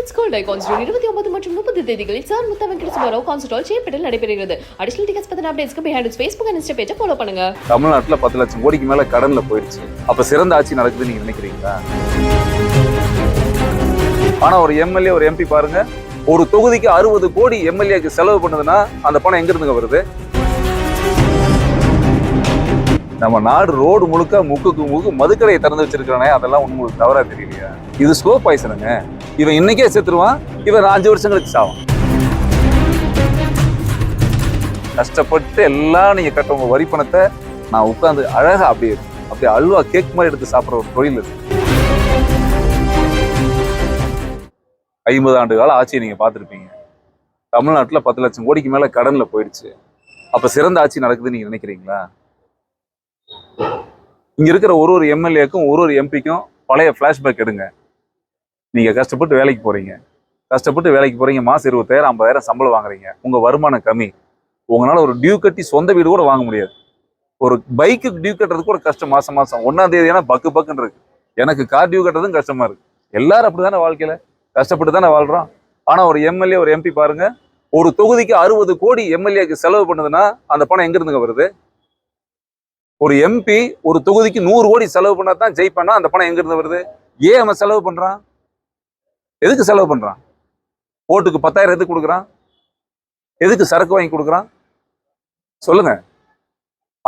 Women's Gold Icons 29 மற்றும் 30 தேதிகளில் sir முத்தா Venkata Subba Rao concert hall சேப்பட்டில் நடைபெறுகிறது. அடிஷனல் டிக்கெட்ஸ் பத்தின அப்டேட்ஸ்க்கு behind its Facebook and Insta page follow பண்ணுங்க. தமிழ்நாட்டுல 10 லட்சம் கோடிக்கு மேல கடன்ல போயிடுச்சு. அப்ப சிறந்த ஆட்சி நடக்குதுன்னு நீங்க நினைக்கிறீங்களா? ஆனா ஒரு எம்எல்ஏ ஒரு எம்பி பாருங்க, ஒரு தொகுதிக்கு 60 கோடி எம்எல்ஏக்கு செலவு பண்ணுதுன்னா அந்த பணம் எங்க இருந்துங்க வருது? நம்ம நாடு ரோடு முழுக்க முக்குக்கு முக்கு மதுக்கடையை திறந்து வச்சிருக்கானே, அதெல்லாம் உங்களுக்கு தவறா தெரியலையா? இது ஸ்லோ பாய்சனுங்க. இவன் இன்னைக்கே செத்துருவான், இவன் 5 வருஷங்களுக்கு சாவான். கஷ்டப்பட்டு எல்லாம் நீங்க கட்டுறவங்க வரி பணத்தை நான் உட்காந்து அழகா அப்படியே அல்வா கேக் மாதிரி எடுத்து சாப்பிட்ற ஒரு தொழில் இது. 50 ஆண்டு கால ஆட்சியை நீங்க பார்த்துருப்பீங்க. தமிழ்நாட்டுல 10 லட்சம் கோடிக்கு மேல கடன்ல போயிடுச்சு. அப்ப சிறந்த ஆட்சி நடக்குதுன்னு நீங்க நினைக்கிறீங்களா? இங்க இருக்கிற ஒரு எம்எல்ஏக்கும் ஒரு எம்பிக்கும் பழைய பிளாஷ்பேக் எடுங்க. நீங்க கஷ்டப்பட்டு வேலைக்கு போறீங்க, மாசம் 20,000 50,000 சம்பளம் வாங்குறீங்க. உங்க வருமானம் கம்மி. உங்களால ஒரு டியூ கட்டி சொந்த வீடு கூட வாங்க முடியாது. ஒரு பைக்குக்கு டியூ கட்டுறது கூட கஷ்டம். மாசம் 1ஆம் தேதி பக்குன்னு இருக்கு. எனக்கு கார் டியூ கட்டுறதும் கஷ்டமா இருக்கு. எல்லாரும் அப்படித்தானே வாழ்க்கையில கஷ்டப்பட்டு தானே வாழ்றோம். ஆனா ஒரு எம்எல்ஏ ஒரு எம்பி பாருங்க, ஒரு தொகுதிக்கு 60 கோடி எம்எல்ஏக்கு செலவு பண்ணுதுன்னா அந்த பணம் எங்க இருந்துங்க வருது? ஒரு எம்பி ஒரு தொகுதிக்கு 100 கோடி செலவு பண்ணா தான் ஜெயிப்பானா, அந்த பணம் எங்க இருந்து வருது? ஏன் அவன் செலவு பண்றான்? எதுக்கு செலவு பண்றான்? ஓட்டுக்கு 10,000 எதுக்கு கொடுக்குறான்? எதுக்கு சரக்கு வாங்கி கொடுக்குறான்? சொல்லுங்க.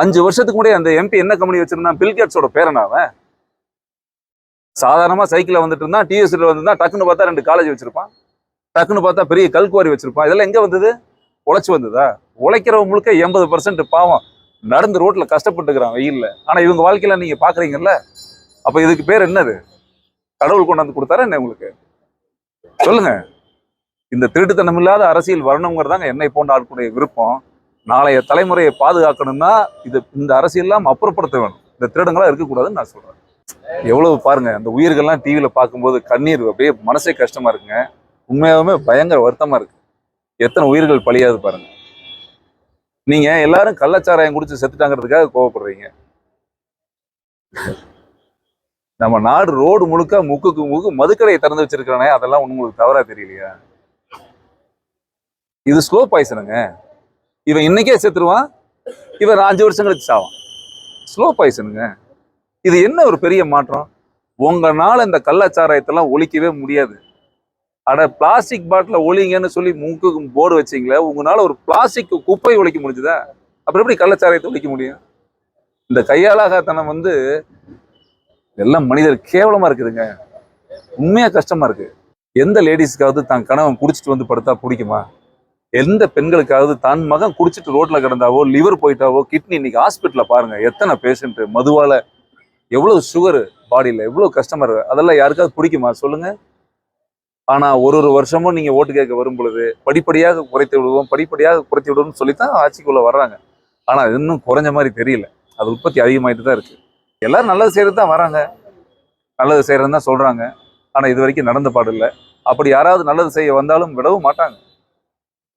5 வருஷத்துக்கு முன்னாடி அந்த எம்பி என்ன கம்பெனி வச்சிருந்தான்? பில்கேட்ஸோட பேரனா அவன்? சாதாரணமா சைக்கிள்ல வந்துட்டு இருந்தான், டிஎஸ்ல வந்திருந்தான். டக்குன்னு பார்த்தா 2 காலேஜ் வச்சிருப்பான், டக்குன்னு பார்த்தா பெரிய கல்குவாரி வச்சிருப்பான். இதெல்லாம் எங்க வந்தது? உழைச்சு வந்ததா? உழைக்கிறவங்க முழுக்க 80% பாவம் நடந்து ரோட்ல கஷ்டப்பட்டுக்கிறான் வெயில்ல. ஆனா இவங்க வாழ்க்கையில நீங்க பாக்குறீங்கல்ல, அப்ப இதுக்கு பேர் என்னது? கடவுள் கொண்டாந்து கொடுத்தாரா என்ன உங்களுக்கு? சொல்லுங்க. இந்த திருட்டுத்தனம் இல்லாத அரசியல் வரணுங்கிறதாங்க என்னை போன்ற ஆட்களுடைய விருப்பம். நாளைய தலைமுறையை பாதுகாக்கணும்னா இந்த அரசியல்லாம் அப்புறப்படுத்த வேணும். இந்த திருடங்களா இருக்கக்கூடாதுன்னு நான் சொல்றேன். எவ்வளவு பாருங்க, அந்த உயிர்கள்லாம் டிவியில பார்க்கும்போது கண்ணீர் அப்படியே மனசே கஷ்டமா இருக்குங்க. உண்மையாலுமே பயங்கர வருத்தமா இருக்கு. எத்தனை உயிர்கள் பலியாது பாருங்க. நீங்க எல்லாரும் கள்ளச்சாராயம் குடிச்சு செத்துட்டாங்கிறதுக்காக கோவப்படுறீங்க. நம்ம நாடு ரோடு முழுக்க முக்குக்கு முக்கு மதுக்கடையை திறந்து வச்சிருக்கானே, அதெல்லாம் உங்களுக்கு தவறா தெரியலையா? இது ஸ்லோ பாய்சனுங்க. இவன் இன்னைக்கே செத்துருவான், இவன் 5 வருஷங்களுக்கு சாவான். ஸ்லோ பாய்சனுங்க. இது என்ன ஒரு பெரிய மாற்றம்? உங்களால இந்த கள்ளச்சாராயத்தெல்லாம் ஒழிக்கவே முடியாது. அட பிளாஸ்டிக் பாட்டில ஒழிங்கன்னு சொல்லி மூக்குக்கு போர்டு வச்சிங்களே, உங்களால ஒரு பிளாஸ்டிக் குப்பை ஒழிக்க முடிஞ்சுதா? அப்புறம் எப்படி கள்ளச்சாராயத்தை ஒழிக்க முடியும்? இந்த கையாளாகத்தனம் எல்லாம் மனிதர் கேவலமா இருக்குதுங்க. உண்மையா கஷ்டமா இருக்கு. எந்த லேடிஸ்க்காவது தான் கணவன் குடிச்சிட்டு வந்து படுத்தா பிடிக்குமா? எந்த பெண்களுக்காவது தான் மகன் குடிச்சிட்டு ரோட்ல கிடந்தாவோ, லிவர் போயிட்டாவோ, கிட்னி இன்னைக்கு ஹாஸ்பிட்டல்ல பாருங்க எத்தனை பேஷண்ட் மதுவால எவ்வளவு சுகர் பாடியில எவ்வளவு கஷ்டமா இருக்கு. அதெல்லாம் யாருக்காவது பிடிக்குமா சொல்லுங்க? ஆனா ஒரு வருஷமும் நீங்க ஓட்டு கேட்க வரும் பொழுது படிப்படியாக குறைத்து விடுவோம் சொல்லித்தான் ஆட்சிக்குள்ள வர்றாங்க. ஆனா இன்னும் குறைஞ்ச மாதிரி தெரியல. அது உற்பத்தி அதிகமாயிட்டு தான் இருக்கு. எல்லாரும் நல்லது செய்யறது தான் வராங்க, நல்லது செய்யறதுன்னு தான் சொல்றாங்க. ஆனா இது வரைக்கும் நடந்த பாடு இல்லை. அப்படி யாராவது நல்லது செய்ய வந்தாலும் விடவும் மாட்டாங்க.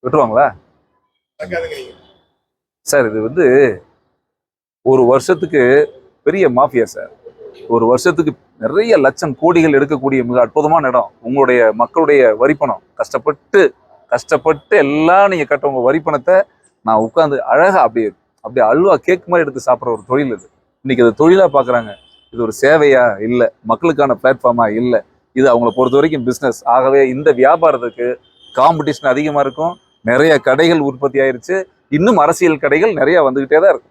விட்டுருவாங்களா சார்? இது ஒரு வருஷத்துக்கு பெரிய மாஃபியா சார். ஒரு வருஷத்துக்கு நிறைய லட்சம் கோடிகள் எடுக்கக்கூடிய மிக அற்புதமான இடம் உங்களுடைய மக்களுடைய வரிப்பணம். கஷ்டப்பட்டு எல்லாம் நீங்க கட்டுறவங்க வரிப்பணத்தை நான் உட்காந்து அழகா அப்படியே அல்வா கேக் மாதிரி எடுத்து சாப்பிட்ற ஒரு தொழில் இது. இன்னைக்கு அது தொழிலா பாக்குறாங்க. இது ஒரு சேவையா இல்லை, மக்களுக்கான பிளாட்ஃபார்மா இல்லை. இது அவங்களை பொறுத்த வரைக்கும் பிசினஸ். ஆகவே இந்த வியாபாரத்துக்கு காம்படிஷன் அதிகமா இருக்கும். நிறைய கடைகள் உற்பத்தி ஆயிருச்சு. இன்னும் அரசியல் கடைகள் நிறைய வந்துகிட்டே தான் இருக்கும்.